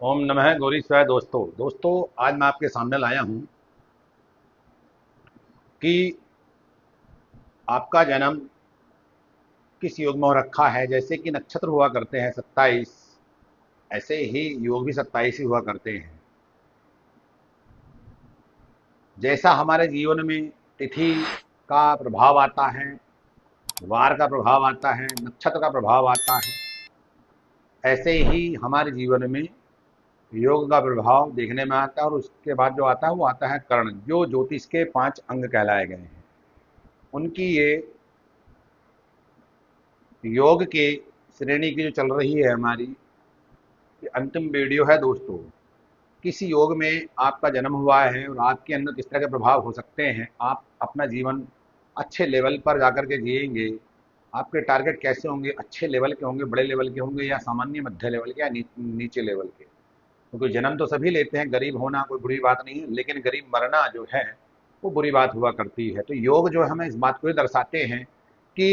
ओम नमः गौरी शिवाय। दोस्तों आज मैं आपके सामने लाया हूं कि आपका जन्म किस योग में हो रखा है। जैसे कि नक्षत्र हुआ करते हैं 27, ऐसे ही योग भी 27 ही हुआ करते हैं। जैसा हमारे जीवन में तिथि का प्रभाव आता है, वार का प्रभाव आता है, नक्षत्र का प्रभाव आता है, ऐसे ही हमारे जीवन में योग का प्रभाव देखने में आता है। और उसके बाद जो आता है वो आता है कर्ण, जो ज्योतिष के 5 अंग कहलाए गए हैं। उनकी ये योग के श्रेणी की जो चल रही है हमारी, ये अंतिम वीडियो है दोस्तों। किस योग में आपका जन्म हुआ है और आपके अंदर किस तरह के प्रभाव हो सकते हैं, आप अपना जीवन अच्छे लेवल पर जाकर के जिएंगे। आपके टारगेट कैसे होंगे, अच्छे लेवल के होंगे, बड़े लेवल के होंगे, या सामान्य मध्य लेवल के, या नीचे लेवल के। क्योंकि जन्म तो सभी लेते हैं, गरीब होना कोई बुरी बात नहीं है, लेकिन गरीब मरना जो है वो बुरी बात हुआ करती है। तो योग जो हमें इस बात को ही दर्शाते हैं कि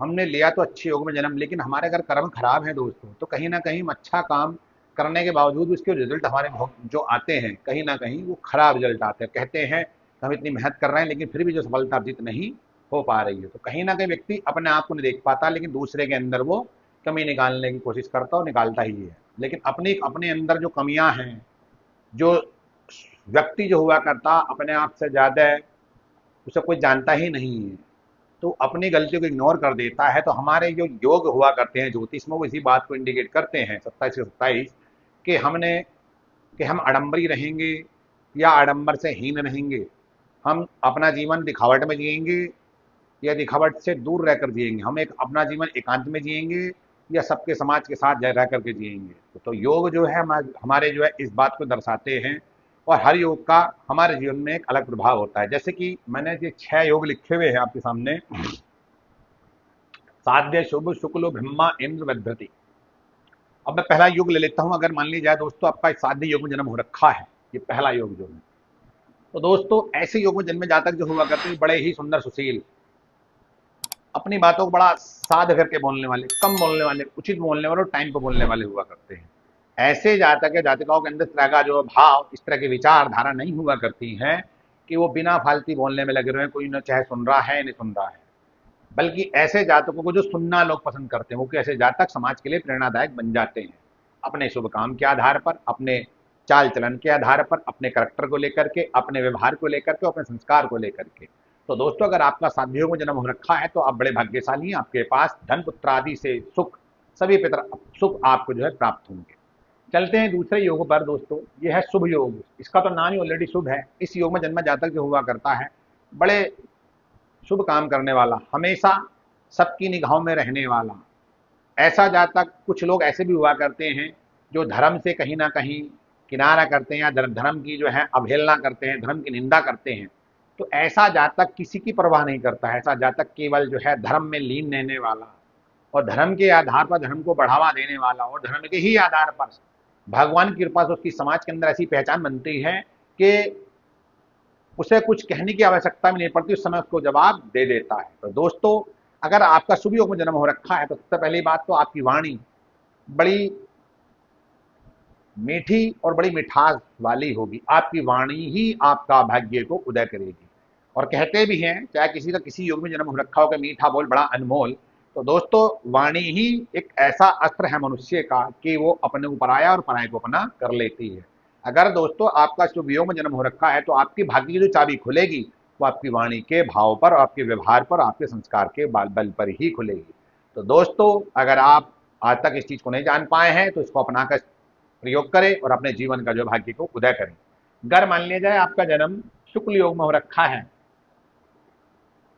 हमने लिया तो अच्छे योग में जन्म, लेकिन हमारे अगर कर्म खराब है दोस्तों, तो कहीं ना कहीं हम अच्छा काम करने के बावजूद उसके रिजल्ट हमारे जो आते हैं, कहीं ना कहीं वो खराब रिजल्ट आते हैं। कहते हैं कि हम इतनी मेहनत कर रहे हैं लेकिन फिर भी जो सफलता अर्जित नहीं हो पा रही है, तो कहीं ना कहीं व्यक्ति अपने आप को नहीं देख पाता, लेकिन दूसरे के अंदर वो कमी निकालने की कोशिश करता और निकालता ही है। लेकिन अपनी अपने अंदर जो कमियां हैं, जो व्यक्ति जो हुआ करता अपने आप से ज्यादा उसे कोई जानता ही नहीं है, तो अपनी गलतियों को इग्नोर कर देता है। तो हमारे जो योग हुआ करते हैं ज्योतिष में, वो इसी बात को इंडिकेट करते हैं 27 से 27 कि हम आडंबरी रहेंगे या आडंबर से हीन रहेंगे। हम अपना जीवन दिखावट में जिएंगे या दिखावट से दूर रहकर जिएंगे। हम एक अपना जीवन एकांत में जिएंगे या सबके समाज के साथ रह करके जिएंगे। तो योग जो है हमारे जो है इस बात को दर्शाते हैं। और हर योग का हमारे जीवन में एक अलग प्रभाव होता है। जैसे कि मैंने ये 6 योग लिखे हुए हैं आपके सामने। साध्य शुभ शुक्ल ब्रह्मा इंद्र वृद्धति। अब मैं पहला योग ले लेता हूं। अगर मान लीजिए दोस्तों आपका साध्य योग में जन्म हो रखा है, ये पहला योग जो है, तो दोस्तों ऐसे योग में जन्म जातक जो हुआ करते हैं बड़े ही सुंदर सुशील, अपनी बातों को बड़ा साध करके बोलने वाले, कम बोलने वाले, उचित बोलने वाले और टाइम पर बोलने वाले हुआ करते हैं। ऐसे जातक या जातिकाओं के अंदर इस तरह का जो भाव, इस तरह की विचारधारा नहीं हुआ करती है कि वो बिना फालतू बोलने में लगे रहे, कोई न चाहे सुन रहा है नहीं सुन रहा है। बल्कि ऐसे जातकों को जो सुनना लोग पसंद करते हैं, वो कैसे जातक समाज के लिए प्रेरणादायक बन जाते हैं, अपने शुभ काम के आधार पर, अपने चाल चलन के आधार पर, अपने करैक्टर को लेकर के, अपने व्यवहार को लेकर के, अपने संस्कार को लेकर के। तो दोस्तों अगर आपका साध्यों में जन्म हो रखा है तो आप बड़े भाग्यशाली हैं। आपके पास धन पुत्र आदि से सुख, सभी सुख आपको जो है प्राप्त होंगे। चलते हैं दूसरे योग पर दोस्तों। ये है शुभ योग। इसका तो नाम ही ऑलरेडी शुभ है। इस योग में जन्म जातक जो हुआ करता है बड़े शुभ काम करने वाला, हमेशा सबकी निगाहों में रहने वाला ऐसा जातक। कुछ लोग ऐसे भी हुआ करते हैं जो धर्म से कहीं ना कहीं किनारा करते हैं, या धर्म की जो है अवहेलना करते हैं, धर्म की निंदा करते हैं। तो ऐसा जातक किसी की परवाह नहीं करता है। ऐसा जातक केवल जो है धर्म में लीन रहने वाला, और धर्म के आधार पर धर्म को बढ़ावा देने वाला, और धर्म के ही आधार पर भगवान की कृपा से उसकी समाज के अंदर ऐसी पहचान बनती है कि उसे कुछ कहने की आवश्यकता भी नहीं पड़ती, उस समय उसको जवाब दे देता है। तो दोस्तों अगर आपका शुभ योग में जन्म हो रखा है तो सबसे पहली बात तो आपकी वाणी बड़ी मीठी और बड़ी मिठास वाली होगी। आपकी वाणी ही आपका भाग्य को उदय करेगी। और कहते भी हैं, चाहे किसी का किसी योग में जन्म हो रखा हो कि मीठा बोल बड़ा अनमोल, तो दोस्तों वाणी ही एक ऐसा अस्त्र है मनुष्य का कि वो अपने ऊपर आया और पराये को अपना कर लेती है। अगर दोस्तों आपका शुभ योग में जन्म हो रखा है तो आपकी भाग्य की जो चाबी खुलेगी वो आपकी वाणी के भाव पर, आपके व्यवहार पर, आपके संस्कार के बल पर ही खुलेगी। तो दोस्तों अगर आप आज तक इस चीज को नहीं जान पाए हैं तो इसको अपनाकर प्रयोग करें और अपने जीवन का जो भाग्य को उदय करें। अगर मान लिया जाए आपका जन्म शुक्ल योग में हो रखा है,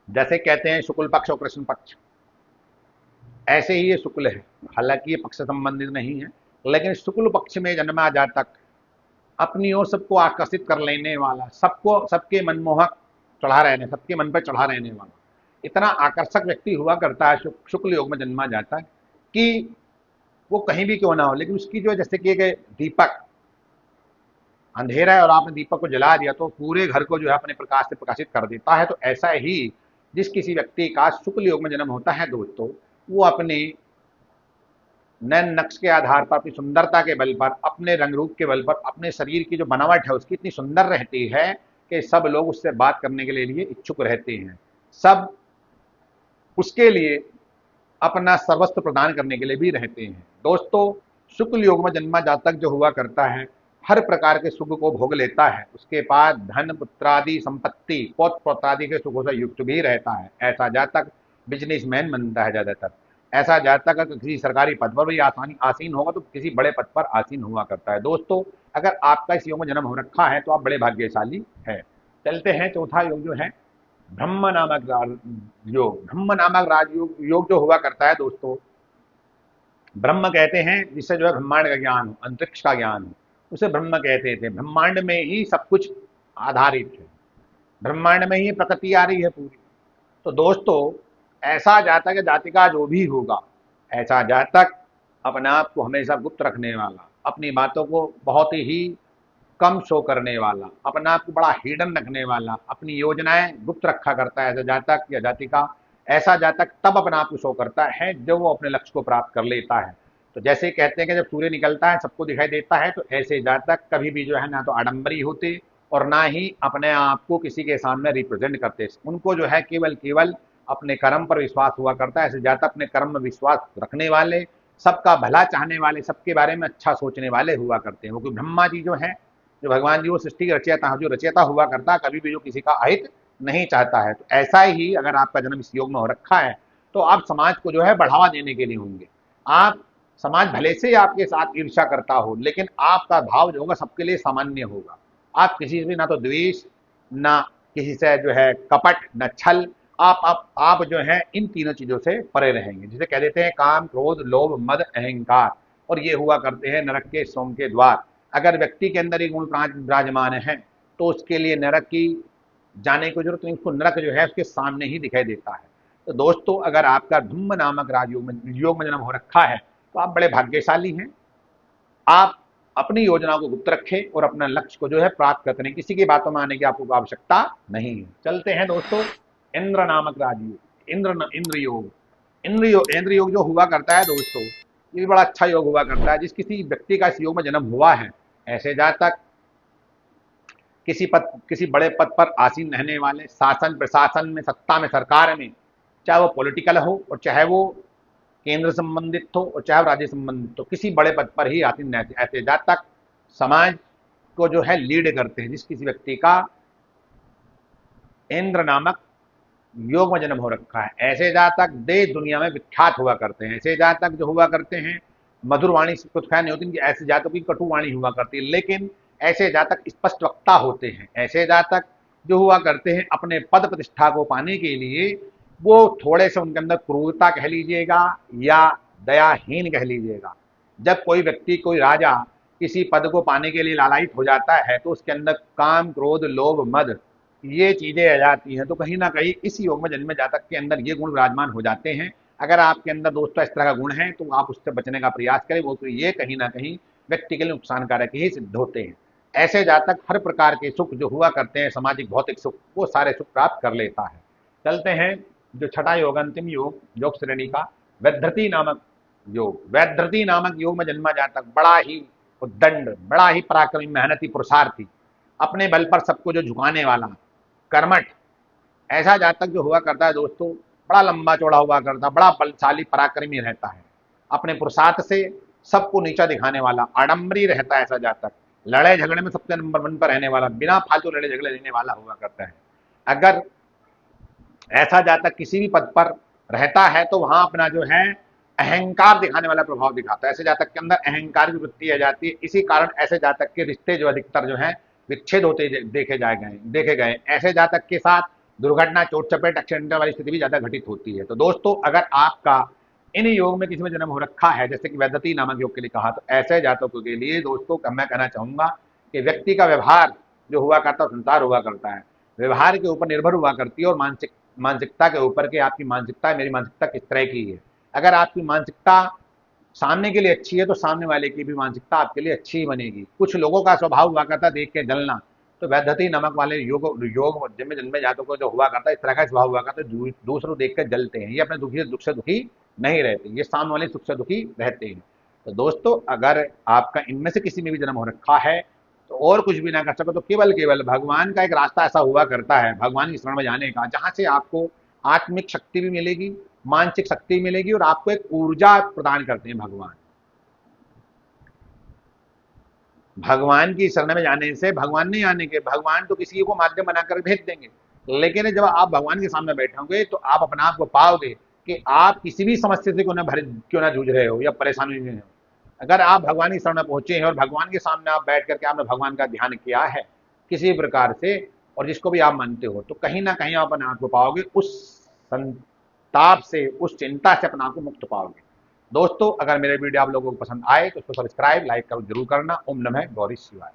जैसे कहते हैं शुक्ल पक्ष और कृष्ण पक्ष, ऐसे ही ये शुक्ल है। हालांकि ये पक्ष संबंधित नहीं है, लेकिन शुक्ल पक्ष में जन्मा जातक अपनी ओर सबको आकर्षित कर लेने वाला, सबको सबके मनमोहक चढ़ा रहने, सबके मन पर चढ़ा रहने वाला, इतना आकर्षक व्यक्ति हुआ करता है शुक्ल योग में जन्मा जाता है कि वो कहीं भी क्यों ना हो, लेकिन उसकी जो जैसे कि दीपक अंधेरा है और आपने दीपक को जला दिया तो पूरे घर को जो है अपने प्रकाश से प्रकाशित कर देता है। तो ऐसा ही जिस किसी व्यक्ति का शुक्ल योग में जन्म होता है दोस्तों, वो अपने नैन नक्श के आधार पर, अपनी सुंदरता के बल पर, अपने रंग रूप के बल पर, अपने शरीर की जो बनावट है उसकी इतनी सुंदर रहती है कि सब लोग उससे बात करने के लिए इच्छुक रहते हैं। सब उसके लिए अपना सर्वस्व प्रदान करने के लिए भी रहते हैं। दोस्तों, शुक्ल योग में जन्मा जातक जो हुआ करता है, हर प्रकार के सुख को भोग लेता है, उसके पास धन पुत्रादि संपत्ति पौत्र पौत्रादि के सुखों से युक्त भी रहता है। ऐसा जातक बिजनेसमैन बनता है ज्यादातर। ऐसा जातक अगर किसी सरकारी पद पर भी आसानी आसीन होगा तो किसी बड़े पद पर आसीन हुआ करता है। दोस्तों, अगर आपका इस योग में जन्म हो रखा है तो आप बड़े भाग्यशाली है। चलते हैं चौथा योग जो है ब्रह्म नामक योग। ब्रह्म नामक राजयोग योग जो हुआ करता है दोस्तों, ब्रह्म कहते हैं जिससे जो है ब्रह्मांड का ज्ञान हो, अंतरिक्ष का ज्ञान हो, उसे ब्रह्म कहते थे। ब्रह्मांड में ही सब कुछ आधारित है, ब्रह्मांड में ही प्रकृति आ रही है पूरी। तो दोस्तों, ऐसा जातक या जातिका जो भी होगा, ऐसा जातक अपने आप को हमेशा गुप्त रखने वाला, अपनी बातों को बहुत ही कम शो करने वाला, अपने आप को बड़ा हिडन रखने वाला, अपनी योजनाएं गुप्त रखा करता है ऐसा जातक या जातिका। ऐसा जातक तब अपने आप को शो करता है जब वो अपने लक्ष्य को प्राप्त कर लेता है। तो जैसे कहते हैं कि जब सूर्य निकलता है सबको दिखाई देता है, तो ऐसे जातक कभी भी जो है ना तो आडंबरी होते और ना ही अपने आप को किसी के सामने रिप्रेजेंट करते। उनको जो है केवल केवल अपने कर्म पर विश्वास हुआ करता है। ऐसे जातक अपने कर्म में विश्वास रखने वाले, सबका भला चाहने वाले, सबके बारे में अच्छा सोचने वाले हुआ करते हैं। वो कोई ब्रह्मा जी जो है, जो भगवान जी वो सृष्टि के रचयिता, जो रचयिता हुआ करता है, कभी भी जो किसी का अहित नहीं चाहता है। तो ऐसा ही अगर आपका जन्म इस योग में हो रखा है तो आप समाज को जो है बढ़ावा देने के लिए होंगे। आप समाज भले से आपके साथ ईर्ष्या करता हो, लेकिन आपका भाव जो होगा सबके लिए सामान्य होगा। आप किसी से ना तो द्वेष, ना किसी से जो है कपट, न छल। आप जो है इन तीनों चीजों से परे रहेंगे, जिसे कह देते हैं काम, क्रोध, लोभ, मद, अहंकार। और ये हुआ करते हैं नरक के सोम के द्वार। अगर व्यक्ति के अंदर ये गुण विराजमान है तो उसके लिए नरक की जाने की जरूरत नहीं, उसको नरक जो है उसके सामने ही दिखाई देता है। तो दोस्तों, अगर आपका ब्रह्म नामक योग में जन्म हो रखा है तो आप बड़े भाग्यशाली हैं। आप अपनी योजना को गुप्त रखें और अपना लक्ष्य को जो है प्राप्त करते हैं। किसी की बातों में आने की आपको आवश्यकता नहीं है। चलते हैं दोस्तों इंद्र नामक राजयोग। इंद्र योग जो हुआ करता है दोस्तों, ये भी बड़ा अच्छा योग हुआ करता है। जिस किसी व्यक्ति का इस योग में जन्म हुआ है, ऐसे जातक किसी बड़े पद पर आसीन रहने वाले, शासन प्रशासन में, सत्ता में, सरकार में, चाहे वो पॉलिटिकल हो और चाहे वो केंद्र संबंधित हो और चाहे राज्य संबंधित हो, किसी बड़े पद पर ही आसीन रहते। ऐसे जातक समाज को जो है लीड करते हैं। जिस किसी व्यक्ति का इंद्र नामक योग में जन्म हो रखा है, ऐसे जातक देश दुनिया में विख्यात हुआ करते हैं। ऐसे जातक जो हुआ करते हैं मधुर वाणी कुछ खैर नहीं होती, ऐसे जातकों की कटु वाणी हुआ करती है, लेकिन ऐसे जातक स्पष्ट वक्ता होते हैं। ऐसे जातक जो हुआ करते हैं अपने पद प्रतिष्ठा को पाने के लिए वो थोड़े से उनके अंदर क्रूरता कह लीजिएगा या दयाहीन कह लीजिएगा। जब कोई व्यक्ति, कोई राजा किसी पद को पाने के लिए लालायित हो जाता है तो उसके अंदर काम, क्रोध, लोभ, मद ये चीजें आ जाती हैं। तो कहीं ना कहीं इस योग में जन्मे जातक के अंदर ये गुण विराजमान हो जाते हैं। अगर आपके अंदर दोस्तों इस तरह का गुण है तो आप उससे बचने का प्रयास करें, वो तो ये कहीं ना कहीं व्यक्ति के लिए नुकसानकारक ही सिद्ध होते हैं। ऐसे जातक हर प्रकार के सुख जो हुआ करते हैं, सामाजिक भौतिक सुख, वो सारे सुख प्राप्त कर लेता है। चलते हैं जो छठा योग, अंतिम योग श्रेणी का वैधृति नामक योग। वैधृति नामक योग में जन्मा जातक बड़ा ही उद्दंड, बड़ा ही पराक्रमी, मेहनती, पुरुषार्थी, अपने बल पर सबको जो झुकाने वाला, कर्मठ, ऐसा जातक जो हुआ करता है दोस्तों, बड़ा लंबा चौड़ा हुआ करता, बड़ा बलशाली पराक्रमी रहता है। अपने पुरुषार्थ से सबको नीचा दिखाने वाला, आडंबरी रहता है ऐसा जातक। लड़ाई झगड़े में सबसे नंबर 1 पर रहने वाला, बिना फालतू लड़े झगड़े लेने वाला हुआ करता है। अगर ऐसा जातक किसी भी पद पर रहता है तो वहां अपना जो है अहंकार दिखाने वाला प्रभाव दिखाता है। ऐसे जातक के अंदर अहंकार की वृत्ति आ जाती है। इसी कारण ऐसे जातक के रिश्ते जो अधिकतर जो है विच्छेद होते देखे गए। ऐसे जातक के साथ दुर्घटना, चोट चपेट, एक्सीडेंट वाली स्थिति भी ज्यादा घटित होती है। तो दोस्तों, अगर आपका इन योग में किसी में जन्म हो रखा है, जैसे कि वैधृति नामक योग के लिए कहा, तो ऐसे जातकों के लिए दोस्तों मैं कहना चाहूंगा कि व्यक्ति का व्यवहार जो हुआ करता है संसार हुआ करता है, व्यवहार के ऊपर निर्भर हुआ करती है और मानसिकता के ऊपर कि आपकी मानसिकता, मेरी मानसिकता किस तरह की है। अगर आपकी मानसिकता सामने के लिए अच्छी है तो सामने वाले की भी मानसिकता आपके लिए अच्छी ही बनेगी। कुछ लोगों का स्वभाव हुआ करता देख के जलना, तो वैधृति नमक वाले योग जिनमें जन्मे जातकों को जो हुआ करता है, इस तरह का स्वभाव हुआ करता है, दूसरों देख कर जलते हैं। ये अपने दुख से दुखी नहीं रहते, ये सामने वाले सुख से दुखी रहते हैं। तो दोस्तों अगर आपका इनमें से किसी में भी जन्म हो रखा है तो और कुछ भी ना कर सको तो केवल केवल भगवान का एक रास्ता ऐसा हुआ करता है भगवान की शरण में जाने का, जहां से आपको आत्मिक शक्ति भी मिलेगी, मानसिक शक्ति भी मिलेगी और आपको एक ऊर्जा प्रदान करते हैं भगवान। भगवान की शरण में जाने से भगवान नहीं आने के, भगवान तो किसी को माध्यम बनाकर भेज देंगे, लेकिन जब आप भगवान के सामने बैठोगे तो आप अपने आप को पाओगे कि आप किसी भी समस्या से क्यों ना जूझ रहे हो या परेशानी में हो, अगर आप भगवान की शरण में पहुंचे हैं और भगवान के सामने आप बैठ करके आपने भगवान का ध्यान किया है किसी प्रकार से और जिसको भी आप मानते हो, तो कहीं ना कहीं आप अपने आप को पाओगे उस संताप से, उस चिंता से अपने आप को मुक्त पाओगे। दोस्तों अगर मेरे वीडियो आप लोगों को पसंद आए तो उसको सब्सक्राइब लाइक करो जरूर करना। ओम नमः गौरी शिवाय।